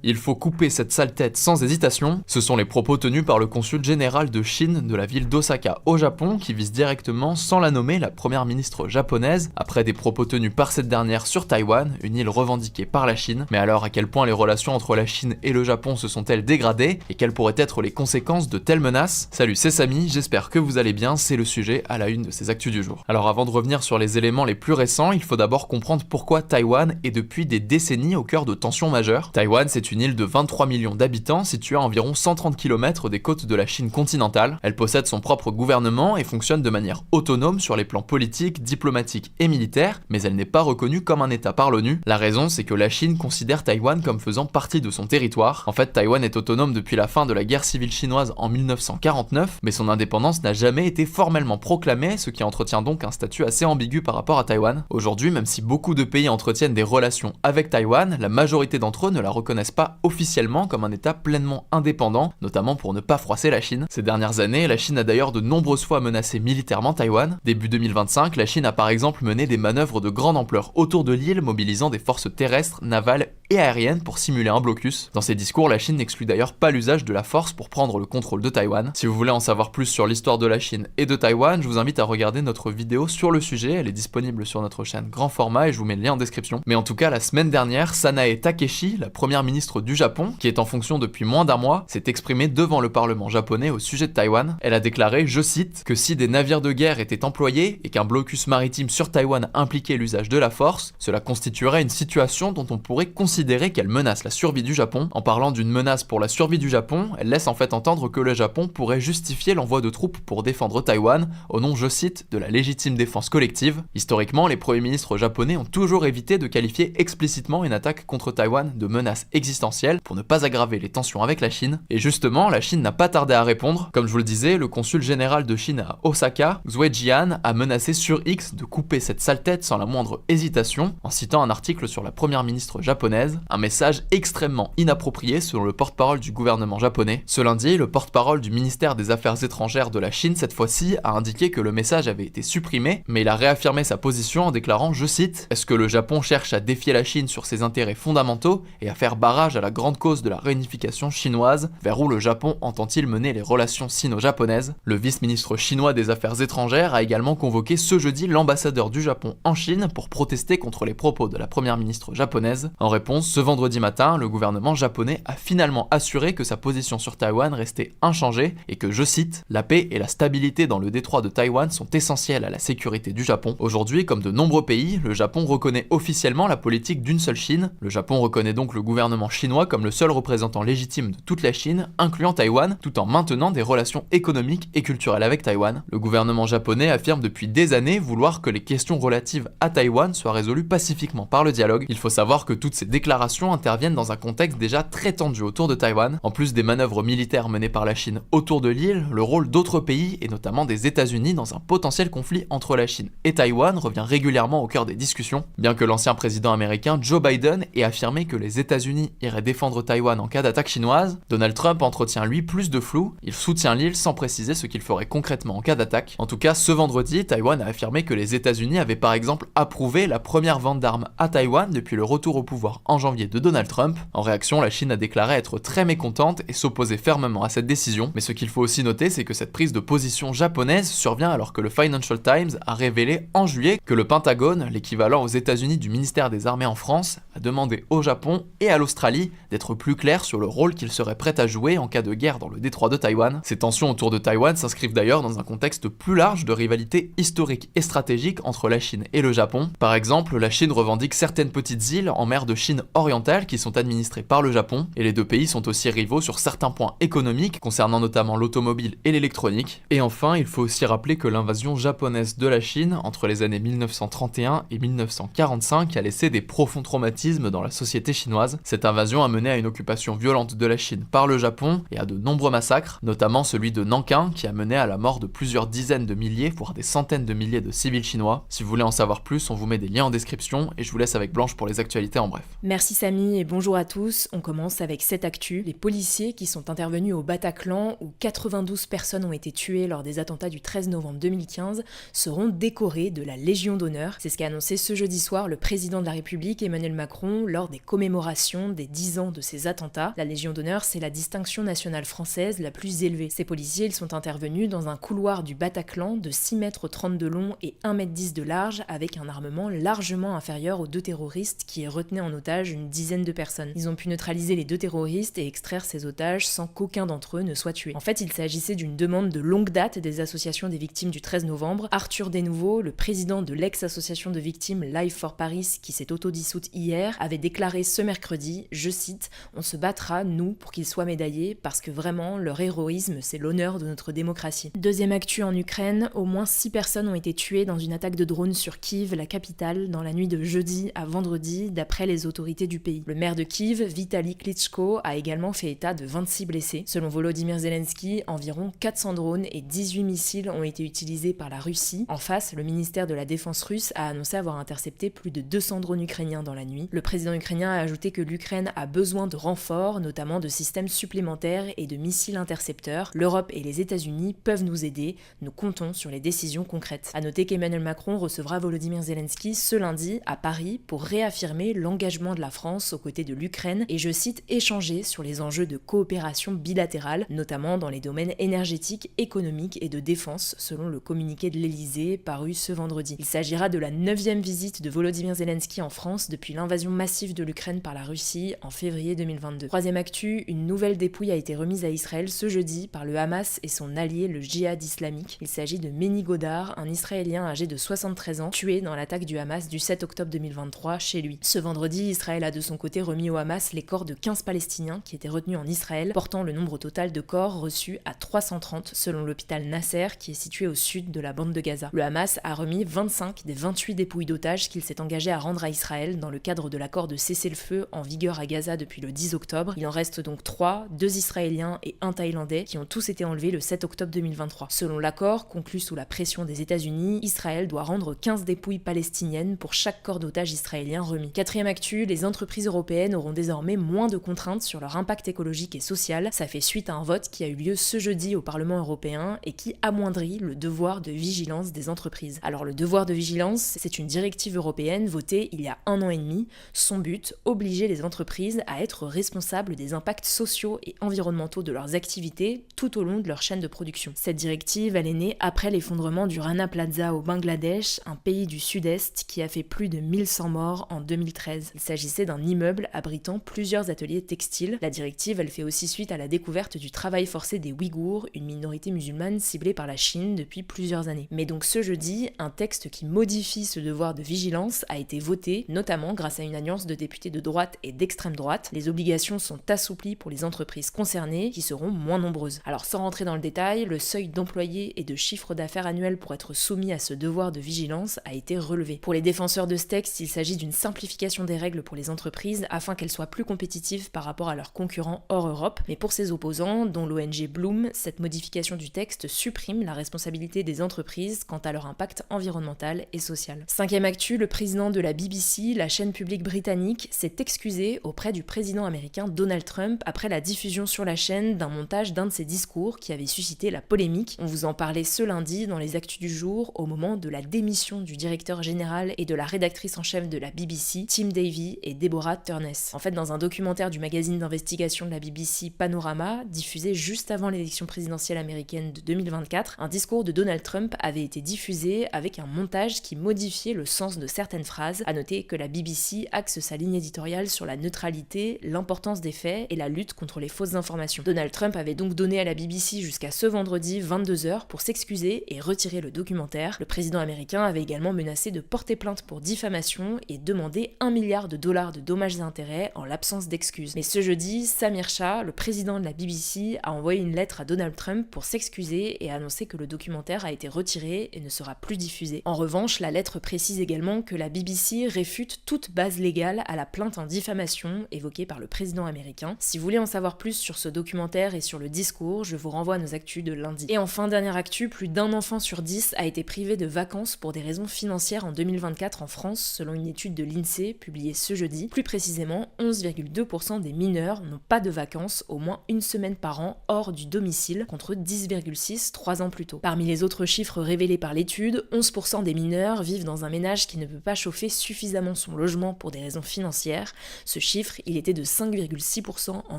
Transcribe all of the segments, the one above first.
Il faut couper cette sale tête sans hésitation. Ce sont les propos tenus par le consul général de Chine de la ville d'Osaka au Japon qui vise directement, sans la nommer, la première ministre japonaise, après des propos tenus par cette dernière sur Taïwan, une île revendiquée par la Chine. Mais alors à quel point les relations entre la Chine et le Japon se sont-elles dégradées et quelles pourraient être les conséquences de telles menaces? Salut, c'est Samy, j'espère que vous allez bien, c'est le sujet à la une de ces actus du jour. Alors avant de revenir sur les éléments les plus récents, il faut d'abord comprendre pourquoi Taïwan est depuis des décennies au cœur de tensions majeures. Taïwan, c'est une île de 23 millions d'habitants située à environ 130 km des côtes de la Chine continentale. Elle possède son propre gouvernement et fonctionne de manière autonome sur les plans politiques, diplomatiques et militaires, mais elle n'est pas reconnue comme un État par l'ONU. La raison, c'est que la Chine considère Taïwan comme faisant partie de son territoire. En fait, Taïwan est autonome depuis la fin de la guerre civile chinoise en 1949, mais son indépendance n'a jamais été formellement proclamée, ce qui entretient donc un statut assez ambigu par rapport à Taïwan. Aujourd'hui, même si beaucoup de pays entretiennent des relations avec Taïwan, la majorité d'entre eux ne la reconnaissent pas officiellement comme un État pleinement indépendant, notamment pour ne pas froisser la Chine. Ces dernières années, la Chine a d'ailleurs de nombreuses fois menacé militairement Taïwan. Début 2025, la Chine a par exemple mené des manœuvres de grande ampleur autour de l'île, mobilisant des forces terrestres, navales et aériennes pour simuler un blocus. Dans ses discours, la Chine n'exclut d'ailleurs pas l'usage de la force pour prendre le contrôle de Taïwan. Si vous voulez en savoir plus sur l'histoire de la Chine et de Taïwan, je vous invite à regarder notre vidéo sur le sujet, elle est disponible sur notre chaîne grand format et je vous mets le lien en description. Mais en tout cas, la semaine dernière, Sanae Takeshi, la première ministre du Japon, qui est en fonction depuis moins d'un mois, s'est exprimée devant le parlement japonais au sujet de Taïwan. Elle a déclaré, je cite, que si des navires de guerre étaient employés et qu'un blocus maritime sur Taïwan impliquait l'usage de la force, cela constituerait une situation dont on pourrait considérer qu'elle menace la survie du Japon. En parlant d'une menace pour la survie du Japon, elle laisse en fait entendre que le Japon pourrait justifier l'envoi de troupes pour défendre Taïwan, au nom, je cite, de la légitime défense collective. Historiquement, les premiers ministres japonais ont toujours évité de qualifier explicitement une attaque contre Taïwan de menace existentielle pour ne pas aggraver les tensions avec la Chine. Et justement, la Chine n'a pas tardé à répondre. Comme je vous le disais, le consul général de Chine à Osaka, Xue Jian, a menacé sur X de couper cette sale tête sans la moindre hésitation, en citant un article sur la première ministre japonaise, un message extrêmement inapproprié selon le porte-parole du gouvernement japonais. Ce lundi, le porte-parole du ministère des Affaires étrangères de la Chine, cette fois-ci, a indiqué que le message avait été supprimé, mais il a réaffirmé sa position en déclarant, je cite, « Est-ce que le Japon cherche à défier la Chine sur ses intérêts fondamentaux et à faire barrage à la grande cause de la réunification chinoise, vers où le Japon entend-il mener les relations sino-japonaises ?» Le vice-ministre chinois des Affaires étrangères a également convoqué ce jeudi l'ambassadeur du Japon en Chine pour protester contre les propos de la première ministre japonaise. En réponse, ce vendredi matin, le gouvernement japonais a finalement assuré que sa position sur Taïwan restait inchangée et que, je cite, « La paix et la stabilité dans le détroit de Taïwan sont essentielles à la sécurité du Japon. » Aujourd'hui, comme de nombreux pays, le Japon reconnaît officiellement la politique d'une seule Chine. Le Japon reconnaît donc le gouvernement chinois comme le seul représentant légitime de toute la Chine, incluant Taïwan, tout en maintenant des relations économiques et culturelles avec Taïwan. Le gouvernement japonais affirme depuis des années vouloir que les questions relatives à Taïwan soient résolues pacifiquement par le dialogue. Il faut savoir que toutes ces déclarations interviennent dans un contexte déjà très tendu autour de Taïwan. En plus des manœuvres militaires menées par la Chine autour de l'île, le rôle d'autres pays, et notamment des États-Unis, dans un potentiel conflit entre la Chine et Taïwan revient régulièrement au cœur des discussions. Bien que l'ancien président américain Joe Biden ait affirmé que les États-Unis iraient défendre Taïwan en cas d'attaque chinoise, Donald Trump entretient lui plus de flou, il soutient l'île sans préciser ce qu'il ferait concrètement en cas d'attaque. En tout cas, ce vendredi, Taïwan a affirmé que les États-Unis avaient par exemple approuvé la première vente d'armes à Taïwan depuis le retour au pouvoir en janvier de Donald Trump. En réaction, la Chine a déclaré être très mécontente et s'opposer fermement à cette décision. Mais ce qu'il faut aussi noter, c'est que cette prise de position japonaise survient alors que le Financial Times a révélé en juillet que le Pentagone, l'équivalent aux États-Unis du ministère des Armées en France, a demandé au Japon et à l'Australie d'être plus clairs sur le rôle qu'ils seraient prêts à jouer en cas de guerre dans le détroit de Taïwan. Ces tensions autour de Taïwan s'inscrivent d'ailleurs dans un contexte plus large de rivalité historique et stratégique entre la Chine et le Japon. Par exemple, la Chine revendique certaines petites îles en mer de Chine orientale qui sont administrées par le Japon, et les deux pays sont aussi rivaux sur certains points économiques concernant notamment l'automobile et l'électronique. Et enfin, il faut aussi rappeler que l'invasion japonaise de la Chine entre les années 1931 et 1945 a laissé des profonds traumatismes dans la société chinoise. Cette invasion a mené à une occupation violente de la Chine par le Japon et à de nombreux massacres, notamment celui de Nankin qui a mené à la mort de plusieurs dizaines de milliers, voire des centaines de milliers de civils chinois. Si vous voulez en savoir plus, on vous met des liens en description et je vous laisse avec Blanche pour les actualités en bref. Merci Samy et bonjour à tous. On commence avec cette actu. Les policiers qui sont intervenus au Bataclan où 92 personnes ont été tuées lors des attentats du 13 novembre 2015 seront décorés de la Légion d'honneur. C'est ce qu'a annoncé ce jeudi soir le président de la République Emmanuel Macron Macron lors des commémorations des 10 ans de ces attentats. La Légion d'honneur, c'est la distinction nationale française la plus élevée. Ces policiers, ils sont intervenus dans un couloir du Bataclan de 6,30 m de long et 1,10 m de large avec un armement largement inférieur aux 2 terroristes qui retenaient en otage une dizaine de personnes. Ils ont pu neutraliser les 2 terroristes et extraire ces otages sans qu'aucun d'entre eux ne soit tué. En fait, il s'agissait d'une demande de longue date des associations des victimes du 13 novembre. Arthur Desnouveau, le président de l'ex-association de victimes Life for Paris qui s'est autodissoute hier, avait déclaré ce mercredi, je cite, « On se battra, nous, pour qu'ils soient médaillés, parce que vraiment, leur héroïsme, c'est l'honneur de notre démocratie. » Deuxième actu en Ukraine, au moins 6 personnes ont été tuées dans une attaque de drone sur Kiev, la capitale, dans la nuit de jeudi à vendredi, d'après les autorités du pays. Le maire de Kiev, Vitaly Klitschko, a également fait état de 26 blessés. Selon Volodymyr Zelensky, environ 400 drones et 18 missiles ont été utilisés par la Russie. En face, le ministère de la Défense russe a annoncé avoir intercepté plus de 200 drones ukrainiens dans la nuit. Le président ukrainien a ajouté que l'Ukraine a besoin de renforts, notamment de systèmes supplémentaires et de missiles intercepteurs. L'Europe et les États-Unis peuvent nous aider. Nous comptons sur les décisions concrètes. À noter qu'Emmanuel Macron recevra Volodymyr Zelensky ce lundi à Paris pour réaffirmer l'engagement de la France aux côtés de l'Ukraine et, je cite, échanger sur les enjeux de coopération bilatérale, notamment dans les domaines énergétiques, économiques et de défense, selon le communiqué de l'Elysée paru ce vendredi. Il s'agira de la 9e visite de Volodymyr Zelensky en France depuis l'invasion massive de l'Ukraine par la Russie en février 2022. Troisième actu, une nouvelle dépouille a été remise à Israël ce jeudi par le Hamas et son allié le Djihad islamique. Il s'agit de Meni Godar, un Israélien âgé de 73 ans, tué dans l'attaque du Hamas du 7 octobre 2023 chez lui. Ce vendredi, Israël a de son côté remis au Hamas les corps de 15 Palestiniens qui étaient retenus en Israël, portant le nombre total de corps reçus à 330 selon l'hôpital Nasser qui est situé au sud de la bande de Gaza. Le Hamas a remis 25 des 28 dépouilles d'otages qu'il s'est engagé à rendre à Israël dans le cadre de l'accord de cessez-le-feu en vigueur à Gaza depuis le 10 octobre. Il en reste donc 3, 2 Israéliens et 1 Thaïlandais qui ont tous été enlevés le 7 octobre 2023. Selon l'accord, conclu sous la pression des États-Unis, Israël doit rendre 15 dépouilles palestiniennes pour chaque corps d'otage israélien remis. Quatrième actu, les entreprises européennes auront désormais moins de contraintes sur leur impact écologique et social. Ça fait suite à un vote qui a eu lieu ce jeudi au Parlement européen et qui amoindrit le devoir de vigilance des entreprises. Alors le devoir de vigilance, c'est une directive européenne votée il y a 1 an et demi. Son but, obliger les entreprises à être responsables des impacts sociaux et environnementaux de leurs activités tout au long de leur chaîne de production. Cette directive, elle est née après l'effondrement du Rana Plaza au Bangladesh, un pays du sud-est qui a fait plus de 1100 morts en 2013. Il s'agissait d'un immeuble abritant plusieurs ateliers textiles. La directive, elle fait aussi suite à la découverte du travail forcé des Ouïghours, une minorité musulmane ciblée par la Chine depuis plusieurs années. Mais donc ce jeudi, un texte qui modifie ce devoir de vigilance a été voté, notamment grâce à une alliance de députés de droite et d'extrême droite. Les obligations sont assouplies pour les entreprises concernées, qui seront moins nombreuses. Alors sans rentrer dans le détail, le seuil d'employés et de chiffre d'affaires annuel pour être soumis à ce devoir de vigilance a été relevé. Pour les défenseurs de ce texte, il s'agit d'une simplification des règles pour les entreprises afin qu'elles soient plus compétitives par rapport à leurs concurrents hors Europe. Mais pour ses opposants, dont l'ONG Bloom, cette modification du texte supprime la responsabilité des entreprises quant à leur impact environnemental et social. Cinquième actu, le président de la BBC, la chaîne publique britannique, s'est excusé auprès du président américain Donald Trump après la diffusion sur la chaîne d'un montage d'un de ses discours qui avait suscité la polémique. On vous en parlait ce lundi dans les actus du jour au moment de la démission du directeur général et de la rédactrice en chef de la BBC, Tim Davie et Deborah Turness. En fait, dans un documentaire du magazine d'investigation de la BBC Panorama, diffusé juste avant l'élection présidentielle américaine de 2024, un discours de Donald Trump avait été diffusé avec un montage qui modifiait le sens de certaines phrases. À noter que la BBC axe sa ligne éditoriale sur la neutralité, l'importance des faits et la lutte contre les fausses informations. Donald Trump avait donc donné à la BBC jusqu'à ce vendredi 22h pour s'excuser et retirer le documentaire. Le président américain avait également menacé de porter plainte pour diffamation et demander $1 milliard de dommages et intérêts en l'absence d'excuses. Mais ce jeudi, Samir Shah, le président de la BBC, a envoyé une lettre à Donald Trump pour s'excuser et annoncer que le documentaire a été retiré et ne sera plus diffusé. En revanche, la lettre précise également que la BBC réfute toute base légale à la plainte en diffamation évoquée par le président américain. Si vous voulez en savoir plus sur ce documentaire et sur le discours, je vous renvoie à nos actus de lundi. Et enfin, dernière actu, plus d'un enfant sur 10 a été privé de vacances pour des raisons financières en 2024 en France, selon une étude de l'INSEE publiée ce jeudi. Plus précisément, 11,2% des mineurs n'ont pas de vacances au moins une semaine par an hors du domicile, contre 10,6 3 ans plus tôt. Parmi les autres chiffres révélés par l'étude, 11% des mineurs vivent dans un ménage qui ne peut pas chauffer suffisamment son logement pour des raisons financières. Ce chiffre, il était de 5,6% en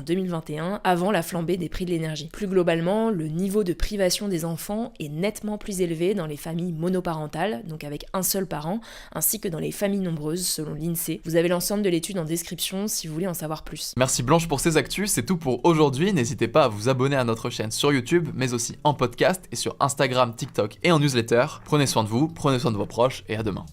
2021, avant la flambée des prix de l'énergie. Plus globalement, le niveau de privation des enfants est nettement plus élevé dans les familles monoparentales, donc avec un seul parent, ainsi que dans les familles nombreuses, selon l'INSEE. Vous avez l'ensemble de l'étude en description si vous voulez en savoir plus. Merci Blanche pour ces actus, c'est tout pour aujourd'hui. N'hésitez pas à vous abonner à notre chaîne sur YouTube, mais aussi en podcast et sur Instagram, TikTok et en newsletter. Prenez soin de vous, prenez soin de vos proches et à demain.